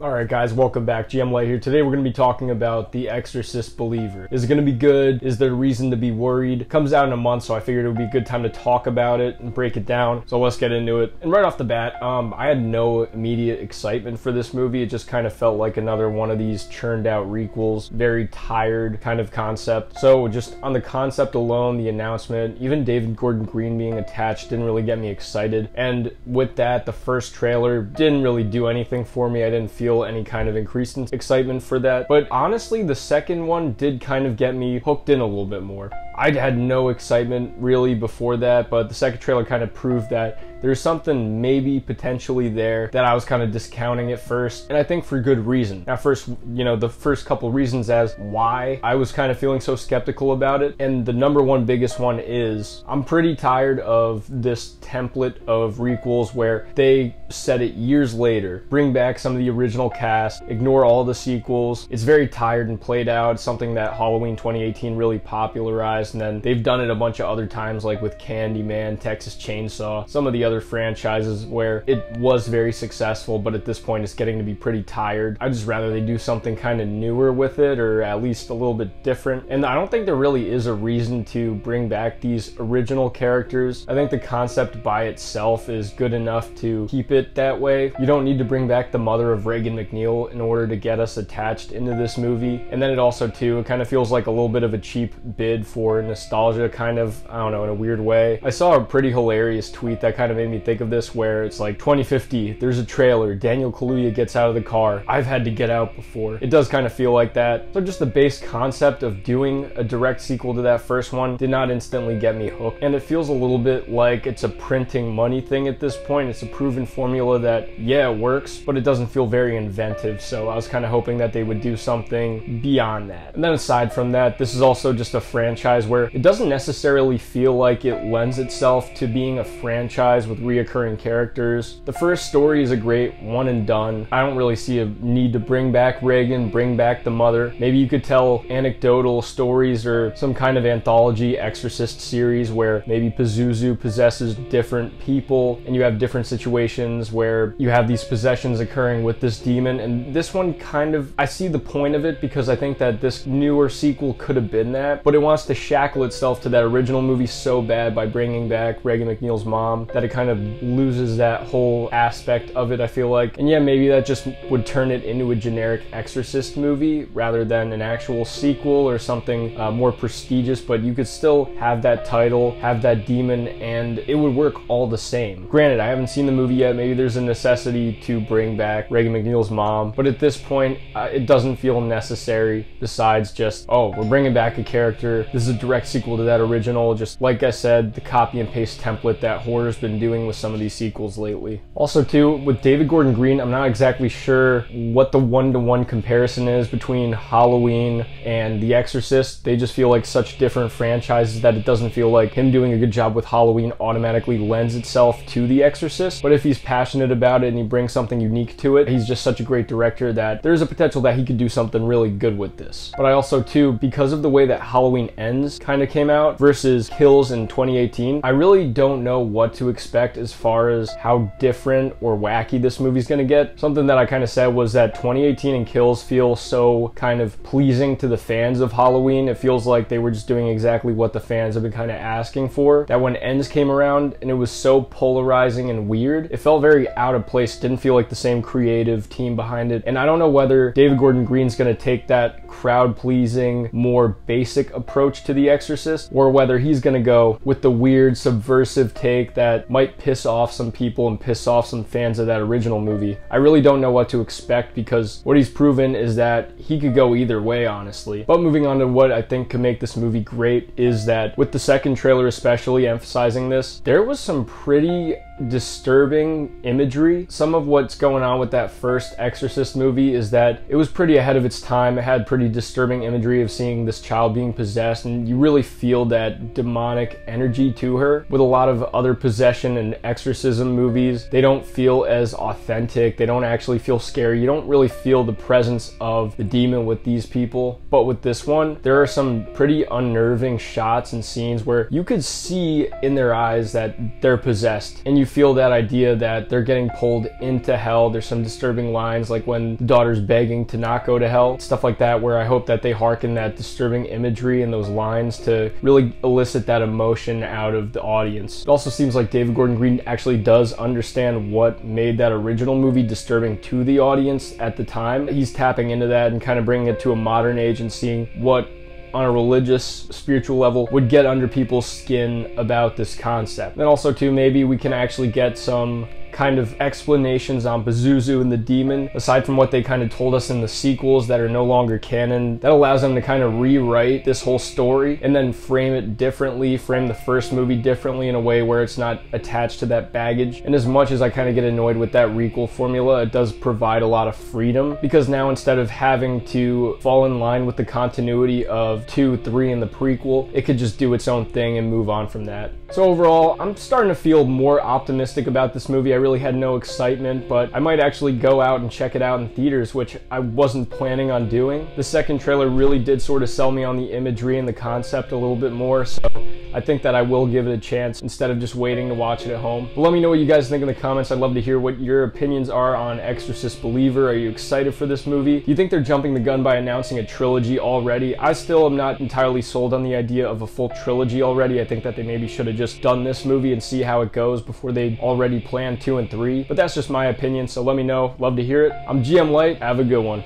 Alright guys, welcome back. GM Light here. Today we're going to be talking about The Exorcist Believer. Is it going to be good? Is there reason to be worried? It comes out in a month, so I figured it would be a good time to talk about it and break it down. So let's get into it. And right off the bat, I had no immediate excitement for this movie. It just kind of felt like another one of these churned out requels. Very tired kind of concept. So just on the concept alone, the announcement, even David Gordon Green being attached didn't really get me excited. And with that, the first trailer didn't really do anything for me. I didn't feel any kind of increase in excitement for that. But honestly, the second one did kind of get me hooked in a little bit more. I had no excitement really before that, but the second trailer kind of proved that there's something maybe potentially there that I was kind of discounting at first, and I think for good reason. Now first, the first couple reasons as why I was kind of feeling so skeptical about it, and the number one biggest one is I'm pretty tired of this template of requels where they set it years later, bring back some of the original cast, ignore all the sequels. It's very tired and played out. It's something that Halloween 2018 really popularized, and then they've done it a bunch of other times, like with Candyman, Texas Chainsaw, some of the other franchises where it was very successful, but at this point it's getting to be pretty tired. I'd just rather they do something kind of newer with it, or at least a little bit different. And I don't think there really is a reason to bring back these original characters. I think the concept by itself is good enough to keep it that way. You don't need to bring back the mother of Regan McNeil in order to get us attached into this movie. And then it also too, it kind of feels like a little bit of a cheap bid for nostalgia, kind of, I don't know, in a weird way. I saw a pretty hilarious tweet that kind of made me think of this, where it's like 2050, there's a trailer, Daniel Kaluuya gets out of the car, I've had to get out before. It does kind of feel like that. So just the base concept of doing a direct sequel to that first one did not instantly get me hooked, and it feels a little bit like it's a printing money thing at this point. It's a proven formula that, yeah, it works, but it doesn't feel very inventive, so I was kind of hoping that they would do something beyond that. And then aside from that, this is also just a franchise where it doesn't necessarily feel like it lends itself to being a franchise with reoccurring characters. The first story is a great one and done. I don't really see a need to bring back Regan, bring back the mother. Maybe you could tell anecdotal stories or some kind of anthology Exorcist series where maybe Pazuzu possesses different people and you have different situations where you have these possessions occurring with this demon. And this one kind of, I see the point of it because I think that this newer sequel could have been that, but it wants to shackle itself to that original movie so bad by bringing back Regan McNeil's mom that it kind of loses that whole aspect of it, I feel like. And yeah, maybe that just would turn it into a generic Exorcist movie rather than an actual sequel or something more prestigious, but you could still have that title, have that demon, and it would work all the same. Granted, I haven't seen the movie yet. Maybe there's a necessity to bring back Regan McNeil's mom, but at this point, it doesn't feel necessary besides just, oh, we're bringing back a character. This is a direct sequel to that original. Just like I said, the copy and paste template that horror's been doing with some of these sequels lately. Also too, with David Gordon Green, I'm not exactly sure what the one-to-one comparison is between Halloween and The Exorcist. They just feel like such different franchises that it doesn't feel like him doing a good job with Halloween automatically lends itself to The Exorcist. But if he's passionate about it and he brings something unique to it, he's just such a great director that there's a potential that he could do something really good with this. But I also too, because of the way that Halloween Ends kind of came out versus Kills in 2018, I really don't know what to expect as far as how different or wacky this movie's gonna get. Something that I kind of said was that 2018 and Kills feel so kind of pleasing to the fans of Halloween. It feels like they were just doing exactly what the fans have been kind of asking for. That when Ends came around and it was so polarizing and weird, it felt very out of place. It didn't feel like the same creative team behind it. And I don't know whether David Gordon Green's gonna take that crowd-pleasing, more basic approach to The Exorcist, or whether he's gonna go with the weird, subversive take that might piss off some people and piss off some fans of that original movie. I really don't know what to expect because what he's proven is that he could go either way, honestly. But moving on to what I think could make this movie great is that with the second trailer especially emphasizing this, there was some pretty disturbing imagery. Some of what's going on with that first Exorcist movie is that it was pretty ahead of its time. It had pretty disturbing imagery of seeing this child being possessed, and you really feel that demonic energy to her. With a lot of other possession and exorcism movies, they don't feel as authentic. They don't actually feel scary. You don't really feel the presence of the demon with these people. But with this one, there are some pretty unnerving shots and scenes where you could see in their eyes that they're possessed, and you feel that idea that they're getting pulled into hell. There's some disturbing lines like when the daughter's begging to not go to hell, stuff like that, where I hope that they hearken that disturbing imagery and those lines to really elicit that emotion out of the audience. It also seems like David Gordon Green actually does understand what made that original movie disturbing to the audience at the time. He's tapping into that and kind of bringing it to a modern age and seeing what on a religious, spiritual level would get under people's skin about this concept. Then also too, maybe we can actually get some kind of explanations on Pazuzu and the demon, aside from what they kind of told us in the sequels that are no longer canon. That allows them to kind of rewrite this whole story and then frame it differently, frame the first movie differently in a way where it's not attached to that baggage. And as much as I kind of get annoyed with that requel formula, it does provide a lot of freedom, because now instead of having to fall in line with the continuity of 2, 3 and the prequel, it could just do its own thing and move on from that. So overall, I'm starting to feel more optimistic about this movie. I really had no excitement, but I might actually go out and check it out in theaters, which I wasn't planning on doing. The second trailer really did sort of sell me on the imagery and the concept a little bit more, so I think that I will give it a chance instead of just waiting to watch it at home. But let me know what you guys think in the comments. I'd love to hear what your opinions are on Exorcist Believer. Are you excited for this movie? Do you think they're jumping the gun by announcing a trilogy already? I still am not entirely sold on the idea of a full trilogy already. I think that they maybe should have just done this movie and see how it goes before they already planned 2 and 3. But that's just my opinion, so let me know. Love to hear it. I'm GM Light. Have a good one.